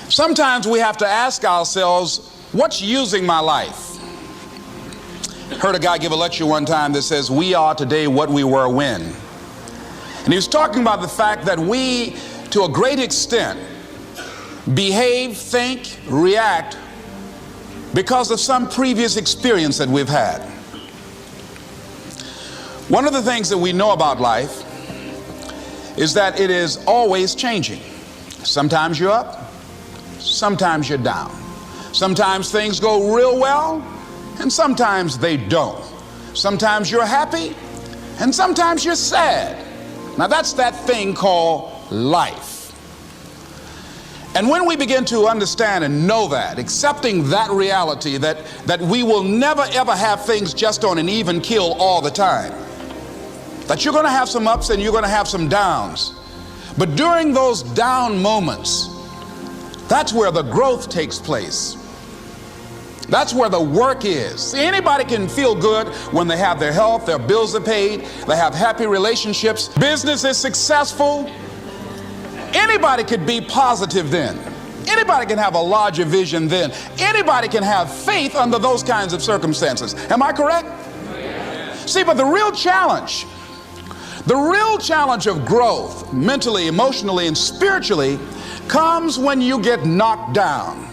Sometimes we have to ask ourselves, what's using my life? Heard a guy give a lecture one time that says, we are today what we were when. And he was talking about the fact that we, to a great extent, behave, think, react because of some previous experience that we've had. One of the things that we know about life is that it is always changing. Sometimes you're up, sometimes you're down. Sometimes things go real well, and sometimes they don't. Sometimes you're happy, and sometimes you're sad. Now that's that thing called life. And when we begin to understand and know that, accepting that reality that we will never ever have things just on an even keel all the time, that you're going to have some ups and you're going to have some downs, but during those down moments, that's where the growth takes place. That's where the work is. See, anybody can feel good when they have their health, their bills are paid, they have happy relationships, business is successful. Anybody could be positive then. Anybody can have a larger vision then. Anybody can have faith under those kinds of circumstances. Am I correct? See, but the real challenge of growth, mentally, emotionally, and spiritually, comes when you get knocked down.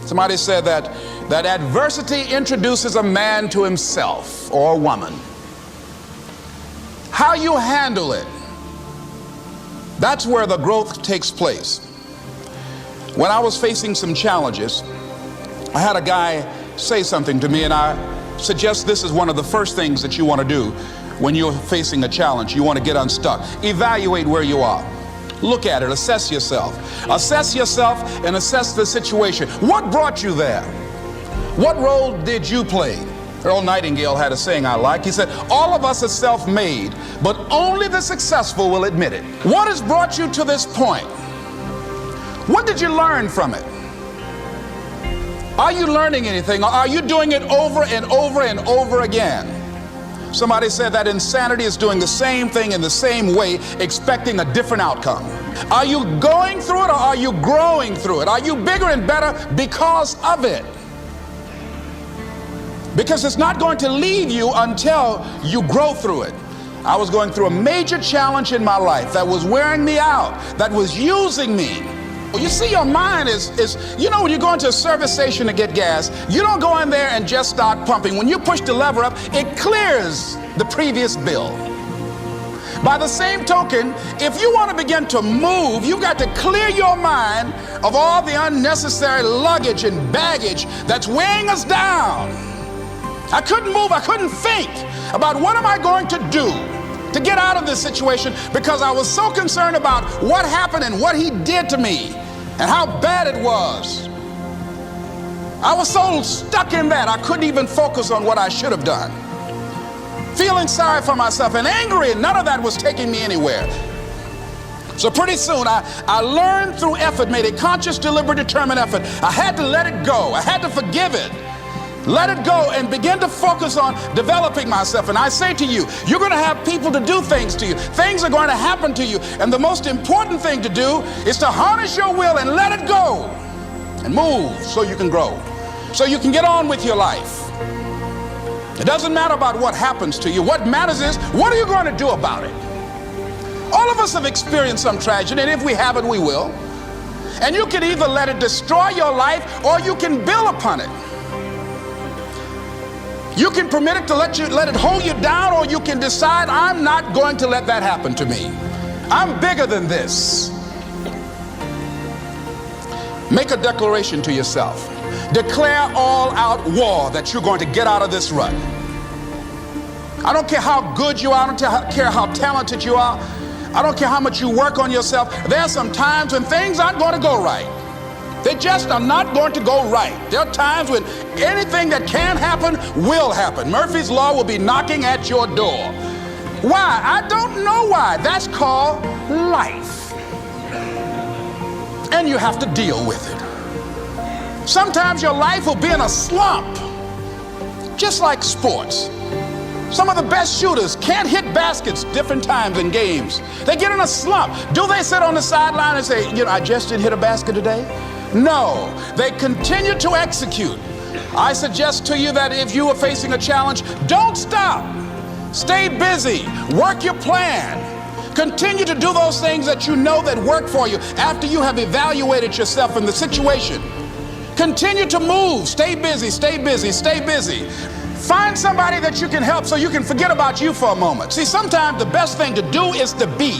Somebody said that adversity introduces a man to himself or a woman. How you handle it, that's where the growth takes place. When I was facing some challenges, I had a guy say something to me, and I suggest this is one of the first things that you want to do when you're facing a challenge. You want to get unstuck. Evaluate where you are. Look at it, assess yourself. Assess yourself and assess the situation. What brought you there? What role did you play? Earl Nightingale had a saying I like. He said, all of us are self-made, but only the successful will admit it. What has brought you to this point? What did you learn from it? Are you learning anything, or are you doing it over and over and over again? Somebody said that insanity is doing the same thing in the same way, expecting a different outcome. Are you going through it, or are you growing through it? Are you bigger and better because of it? Because it's not going to leave you until you grow through it. I was going through a major challenge in my life that was wearing me out, that was using me. You see, your mind is when you go into a service station to get gas, you don't go in there and just start pumping. When you push the lever up, it clears the previous bill. By the same token, if you want to begin to move, you've got to clear your mind of all the unnecessary luggage and baggage that's weighing us down. I couldn't move, I couldn't think about what am I going to do to get out of this situation, because I was so concerned about what happened and what he did to me and how bad it was. I was so stuck in that I couldn't even focus on what I should have done. Feeling sorry for myself and angry, and none of that was taking me anywhere. So pretty soon I learned through effort, made a conscious, deliberate, determined effort. I had to let it go. I had to forgive it. Let it go and begin to focus on developing myself. And I say to you, you're going to have people to do things to you. Things are going to happen to you. And the most important thing to do is to harness your will and let it go and move so you can grow, so you can get on with your life. It doesn't matter about what happens to you. What matters is, what are you going to do about it? All of us have experienced some tragedy, and if we haven't, we will. And you can either let it destroy your life, or you can build upon it. You can permit it to let it hold you down, or you can decide, I'm not going to let that happen to me. I'm bigger than this. Make a declaration to yourself. Declare all out war that you're going to get out of this rut. I don't care how good you are. I don't care how talented you are. I don't care how much you work on yourself. There are some times when things aren't going to go right. They just are not going to go right. There are times when anything that can happen will happen. Murphy's Law will be knocking at your door. Why? I don't know why. That's called life. And you have to deal with it. Sometimes your life will be in a slump, just like sports. Some of the best shooters can't hit baskets different times in games. They get in a slump. Do they sit on the sideline and say, I just didn't hit a basket today? No, they continue to execute. I suggest to you that if you are facing a challenge, don't stop. Stay busy. Work your plan. Continue to do those things that you know that work for you after you have evaluated yourself in the situation. Continue to move. Stay busy, stay busy, stay busy. Find somebody that you can help so you can forget about you for a moment. See, sometimes the best thing to do is to be.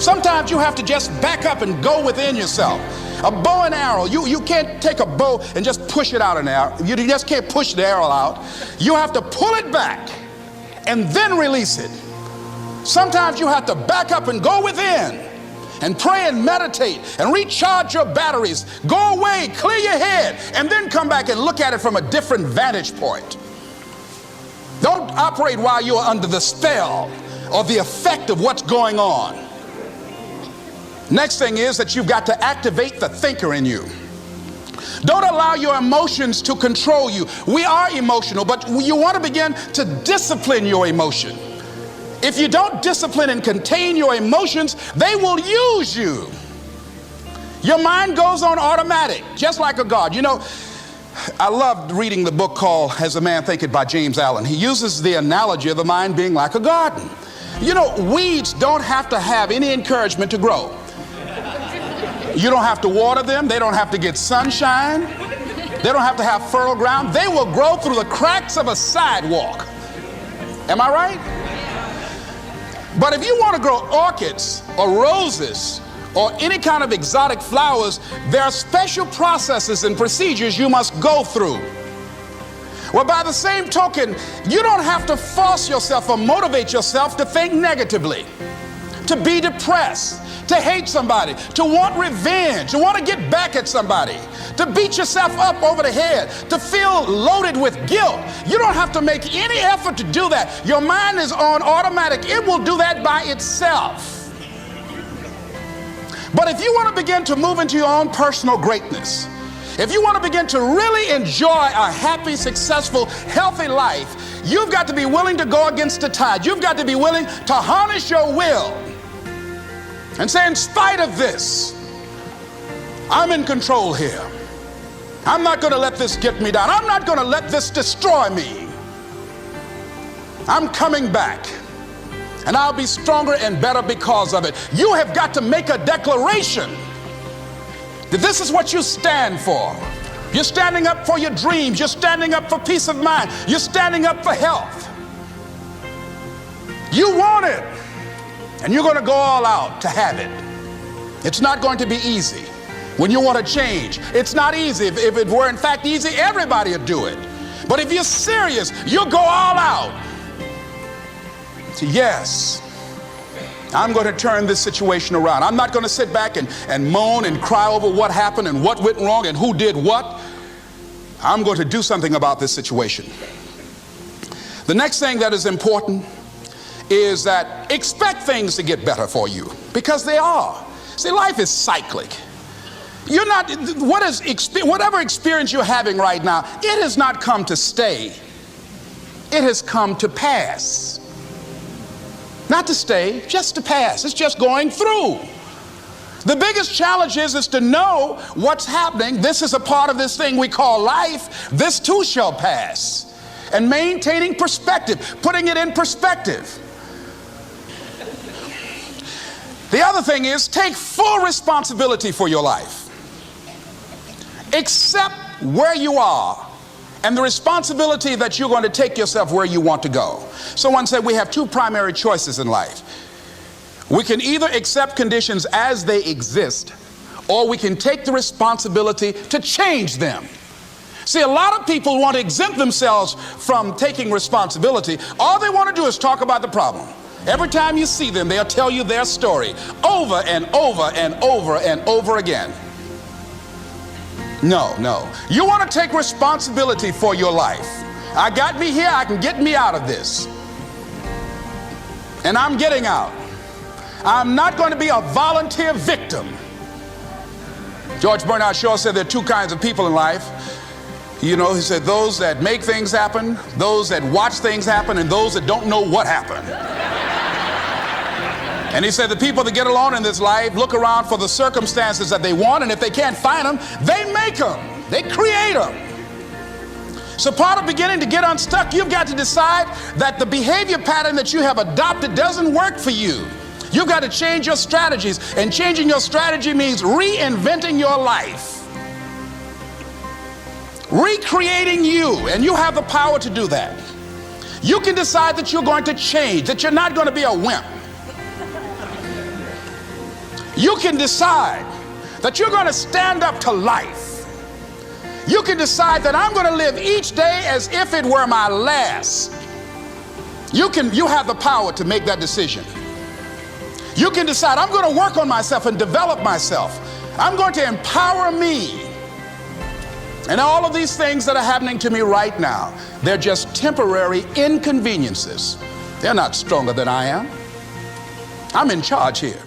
Sometimes you have to just back up and go within yourself. A bow and arrow, you can't take a bow and just push it out an arrow. You just can't push the arrow out. You have to pull it back and then release it. Sometimes you have to back up and go within and pray and meditate and recharge your batteries. Go away, clear your head, and then come back and look at it from a different vantage point. Don't operate while you are under the spell or the effect of what's going on. Next thing is that you've got to activate the thinker in you. Don't allow your emotions to control you. We are emotional, but you want to begin to discipline your emotion. If you don't discipline and contain your emotions, they will use you. Your mind goes on automatic, just like a guard. You know, I loved reading the book called As a Man Thinketh by James Allen. He uses the analogy of the mind being like a garden. You know, weeds don't have to have any encouragement to grow. You don't have to water them. They don't have to get sunshine. They don't have to have fertile ground. They will grow through the cracks of a sidewalk. Am I right? But if you want to grow orchids or roses or any kind of exotic flowers, there are special processes and procedures you must go through. Well, by the same token, you don't have to force yourself or motivate yourself to think negatively, to be depressed, to hate somebody, to want revenge, to want to get back at somebody, to beat yourself up over the head, to feel loaded with guilt. You don't have to make any effort to do that. Your mind is on automatic. It will do that by itself. But if you want to begin to move into your own personal greatness, if you want to begin to really enjoy a happy, successful, healthy life, you've got to be willing to go against the tide. You've got to be willing to harness your will and say, in spite of this, I'm in control here. I'm not going to let this get me down. I'm not going to let this destroy me. I'm coming back, and I'll be stronger and better because of it. You have got to make a declaration that this is what you stand for. You're standing up for your dreams. You're standing up for peace of mind. You're standing up for health. You want it, and you're going to go all out to have it. It's not going to be easy. When you want to change, it's not easy. If it were in fact easy, everybody would do it. But if you're serious, you'll go all out. So yes, I'm going to turn this situation around. I'm not going to sit back and moan and cry over what happened and what went wrong and who did what. I'm going to do something about this situation. The next thing that is important is that expect things to get better for you, because they are. See, life is cyclic. You're not, whatever experience you're having right now, it has not come to stay. It has come to pass. Not to stay, just to pass. It's just going through. The biggest challenge is to know what's happening. This is a part of this thing we call life. This too shall pass. And maintaining perspective, putting it in perspective. The other thing is take full responsibility for your life. Accept where you are and the responsibility that you're going to take yourself where you want to go. Someone said we have two primary choices in life. We can either accept conditions as they exist, or we can take the responsibility to change them. See, a lot of people want to exempt themselves from taking responsibility. All they want to do is talk about the problem. Every time you see them, they'll tell you their story over and over and over and over again. No. You want to take responsibility for your life. I got me here, I can get me out of this. And I'm getting out. I'm not going to be a volunteer victim. George Bernard Shaw said there are two kinds of people in life. You know, he said those that make things happen, those that watch things happen, and those that don't know what happened. And he said the people that get along in this life look around for the circumstances that they want, and if they can't find them, they make them. They create them. So part of beginning to get unstuck, you've got to decide that the behavior pattern that you have adopted doesn't work for you. You've got to change your strategies, and changing your strategy means reinventing your life, recreating you, and you have the power to do that. You can decide that you're going to change, that you're not going to be a wimp. You can decide that you're going to stand up to life. You can decide that I'm going to live each day as if it were my last. You have the power to make that decision. You can decide I'm going to work on myself and develop myself. I'm going to empower me. And all of these things that are happening to me right now, they're just temporary inconveniences. They're not stronger than I am. I'm in charge here.